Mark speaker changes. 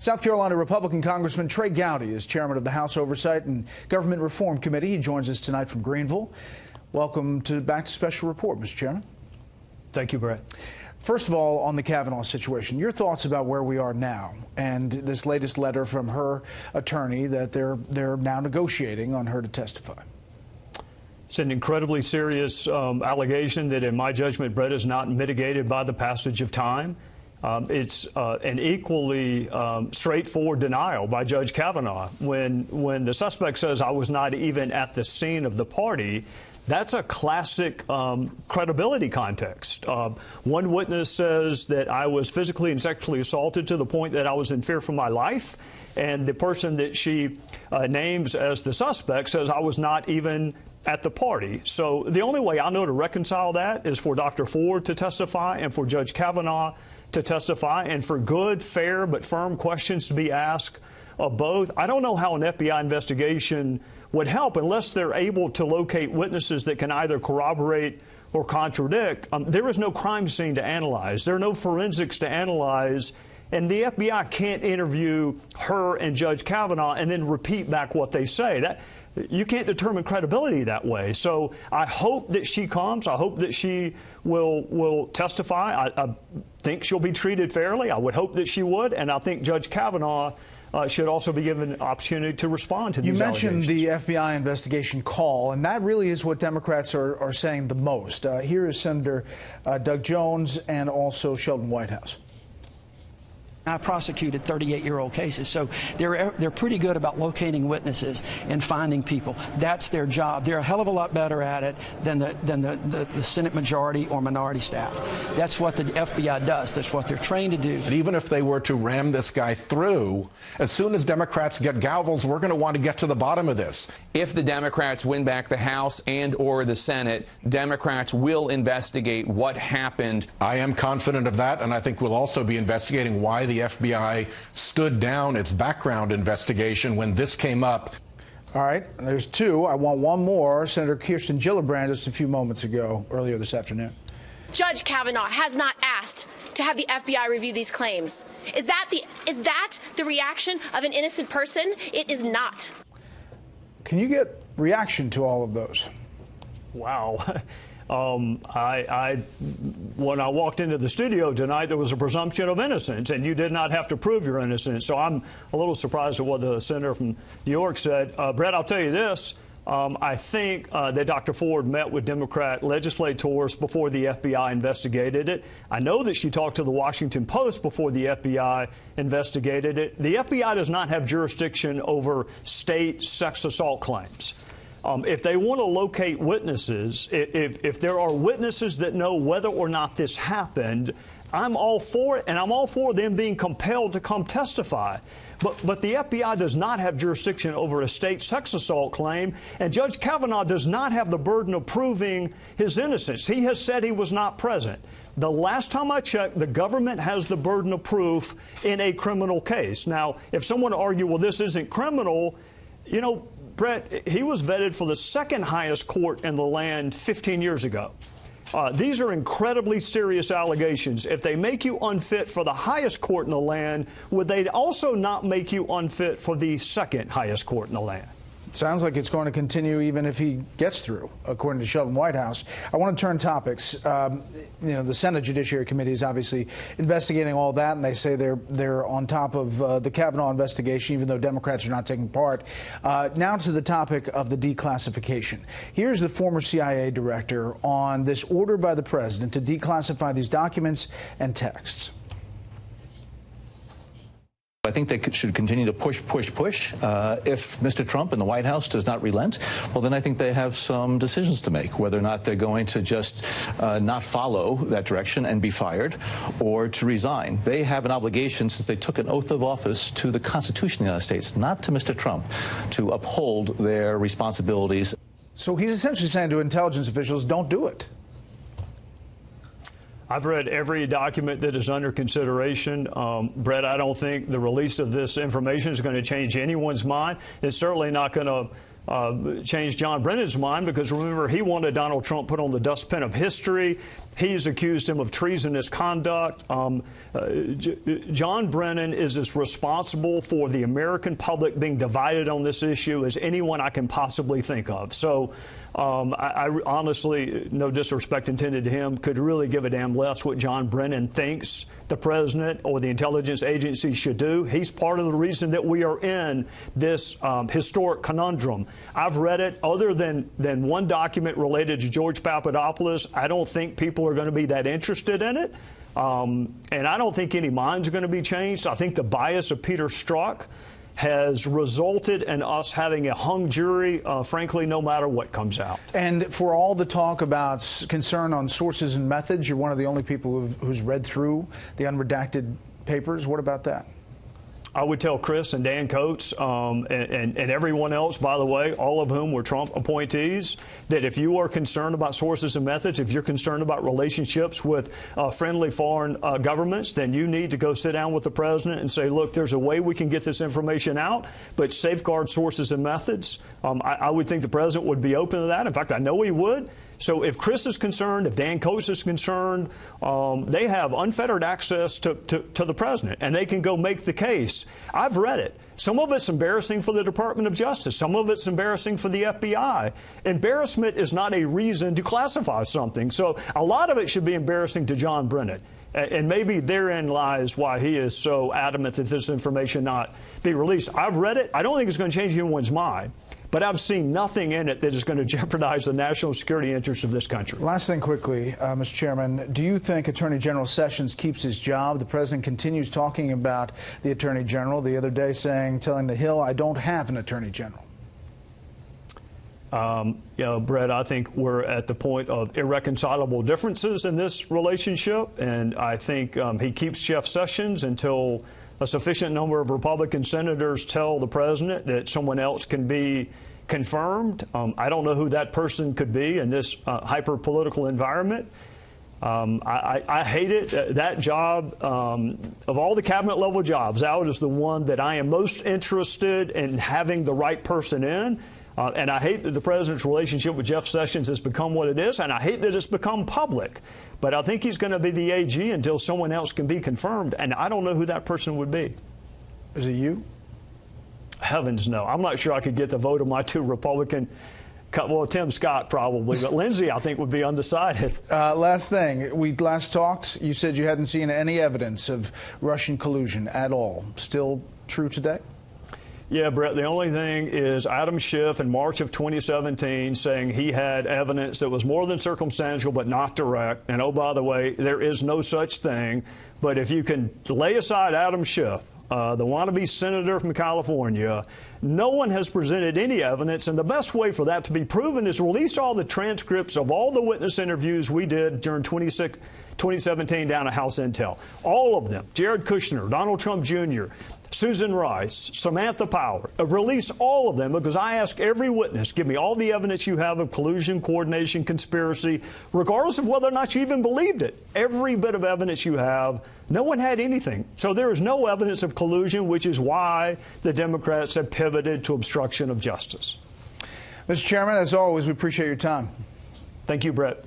Speaker 1: South Carolina Republican Congressman Trey Gowdy is chairman of the House Oversight and Government Reform Committee. He joins us tonight from Greenville. Welcome back to Special Report, Mr. Chairman.
Speaker 2: Thank you, Brett.
Speaker 1: First of all, on the Kavanaugh situation, your thoughts about where we are now and this latest letter from her attorney that they're now negotiating on her to testify.
Speaker 2: It's an incredibly serious allegation that, in my judgment, Brett, is not mitigated by the passage of time. It's an equally straightforward denial by Judge Kavanaugh. When the suspect says, "I was not even at the scene of the party," that's a classic credibility context. One witness says that I was physically and sexually assaulted to the point that I was in fear for my life. And the person that she names as the suspect says I was not even at the party. So the only way I know to reconcile that is for Dr. Ford to testify and for Judge Kavanaugh to testify and for good, fair, but firm questions to be asked of both. I don't know how an FBI investigation would help unless they're able to locate witnesses that can either corroborate or contradict. There is no crime scene to analyze. There are no forensics to analyze. And the FBI can't interview her and Judge Kavanaugh and then repeat back what they say. You can't determine credibility that way. So I hope that she comes. I hope that she will testify. I think she'll be treated fairly. I would hope that she would. And I think Judge Kavanaugh should also be given an opportunity to respond to these allegations.
Speaker 1: You mentioned the FBI investigation call, and that really is what Democrats are saying the most. Here is Senator Doug Jones and also Sheldon Whitehouse.
Speaker 3: I prosecuted 38-year-old cases, so they're pretty good about locating witnesses and finding people. That's their job. They're a hell of a lot better at it than the Senate majority or minority staff. That's what the FBI does. That's what they're trained to do.
Speaker 4: But even if they were to ram this guy through, as soon as Democrats get gavels, we're going to want to get to the bottom of this.
Speaker 5: If the Democrats win back the House and or the Senate, Democrats will investigate what happened.
Speaker 4: I am confident of that, and I think we'll also be investigating why the FBI stood down its background investigation when this came up.
Speaker 1: All right, there's two. I want one more. Senator Kirsten Gillibrand just a few moments ago, earlier this afternoon.
Speaker 6: Judge Kavanaugh has not asked to have the FBI review these claims. Is that the reaction of an innocent person? It is not. Can you get reaction to all of those?
Speaker 2: Wow. When I walked into the studio tonight, there was a presumption of innocence, and you did not have to prove your innocence. So I'm a little surprised at what the senator from New York said. Brett, I'll tell you this. I think that Dr. Ford met with Democrat legislators before the FBI investigated it. I know that she talked to the Washington Post before the FBI investigated it. The FBI does not have jurisdiction over state sex assault claims. If they want to locate witnesses, if there are witnesses that know whether or not this happened, I'm all for it, and I'm all for them being compelled to come testify. But the FBI does not have jurisdiction over a state sex assault claim, and Judge Kavanaugh does not have the burden of proving his innocence. He has said he was not present. The last time I checked, the government has the burden of proof in a criminal case. Now, if someone argues, well, this isn't criminal, you know, Brett, he was vetted for the second highest court in the land 15 years ago. These are incredibly serious allegations. If they make you unfit for the highest court in the land, would they also not make you unfit for the second highest court in the land?
Speaker 1: Sounds like it's going to continue even if he gets through, according to Sheldon Whitehouse. I want to turn topics. The Senate Judiciary Committee is obviously investigating all that, and they say they're on top of the Kavanaugh investigation, even though Democrats are not taking part. Now to the topic of the declassification. Here's the former CIA director on this order by the president to declassify these documents and texts.
Speaker 7: I think they should continue to push. If Mr. Trump and the White House does not relent, well, then I think they have some decisions to make, whether or not they're going to just not follow that direction and be fired or to resign. They have an obligation, since they took an oath of office to the Constitution of the United States, not to Mr. Trump, to uphold their responsibilities.
Speaker 1: So he's essentially saying to intelligence officials, don't do it.
Speaker 2: I've read every document that is under consideration. Brett, I don't think the release of this information is going to change anyone's mind. It's certainly not going to change John Brennan's mind, because remember, he wanted Donald Trump put on the dustbin of history. He's accused him of treasonous conduct. John Brennan is as responsible for the American public being divided on this issue as anyone I can possibly think of. So I honestly, no disrespect intended to him, could really give a damn less what John Brennan thinks the president or the intelligence agency should do. He's part of the reason that we are in this historic conundrum. I've read it. Other than one document related to George Papadopoulos, I don't think people are going to be that interested in it. And I don't think any minds are going to be changed. I think the bias of Peter Strzok has resulted in us having a hung jury, frankly, no matter what comes out.
Speaker 1: And for all the talk about concern on sources and methods, you're one of the only people who's read through the unredacted papers. What about that?
Speaker 2: I would tell Chris and Dan Coates and everyone else, by the way, all of whom were Trump appointees, that if you are concerned about sources and methods, if you're concerned about relationships with friendly foreign governments, then you need to go sit down with the president and say, look, there's a way we can get this information out, but safeguard sources and methods. I would think the president would be open to that. In fact, I know he would. So if Chris is concerned, if Dan Coates is concerned, they have unfettered access to the president, and they can go make the case. I've read it. Some of it's embarrassing for the Department of Justice. Some of it's embarrassing for the FBI. Embarrassment is not a reason to classify something. So a lot of it should be embarrassing to John Brennan. And maybe therein lies why he is so adamant that this information not be released. I've read it. I don't think it's going to change anyone's mind. But I've seen nothing in it that is going to jeopardize the national security interests of this country.
Speaker 1: Last thing quickly, Mr. Chairman, do you think Attorney General Sessions keeps his job? The president continues talking about the Attorney General the other day, telling the Hill, I don't have an Attorney General. Brett, I think we're at the point of irreconcilable differences in this relationship, and I think he keeps Jeff Sessions until a sufficient number of Republican senators tell the president that someone else can be confirmed. I don't know who that person could be in this hyper-political environment. I hate it. That job, of all the cabinet-level jobs, that is the one that I am most interested in having the right person in. And I hate that the president's relationship with Jeff Sessions has become what it is, and I hate that it's become public. But I think he's going to be the AG until someone else can be confirmed, and I don't know who that person would be. Is it you?
Speaker 2: Heavens, no. I'm not sure I could get the vote of my two Republican, well, Tim Scott probably, but Lindsey, I think, would be undecided.
Speaker 1: Last thing. We last talked, you said you hadn't seen any evidence of Russian collusion at all. Still true today?
Speaker 2: Yeah, Brett, the only thing is Adam Schiff in March of 2017 saying he had evidence that was more than circumstantial but not direct. And, oh, by the way, there is no such thing. But if you can lay aside Adam Schiff, the wannabe senator from California, no one has presented any evidence. And the best way for that to be proven is release all the transcripts of all the witness interviews we did during 2017 down at House Intel. All of them. Jared Kushner, Donald Trump Jr., Susan Rice, Samantha Power, release all of them, because I ask every witness, give me all the evidence you have of collusion, coordination, conspiracy, regardless of whether or not you even believed it. Every bit of evidence you have, no one had anything. So there is no evidence of collusion, which is why the Democrats have pivoted to obstruction of justice.
Speaker 1: Mr. Chairman, as always, we appreciate your time.
Speaker 2: Thank you, Brett.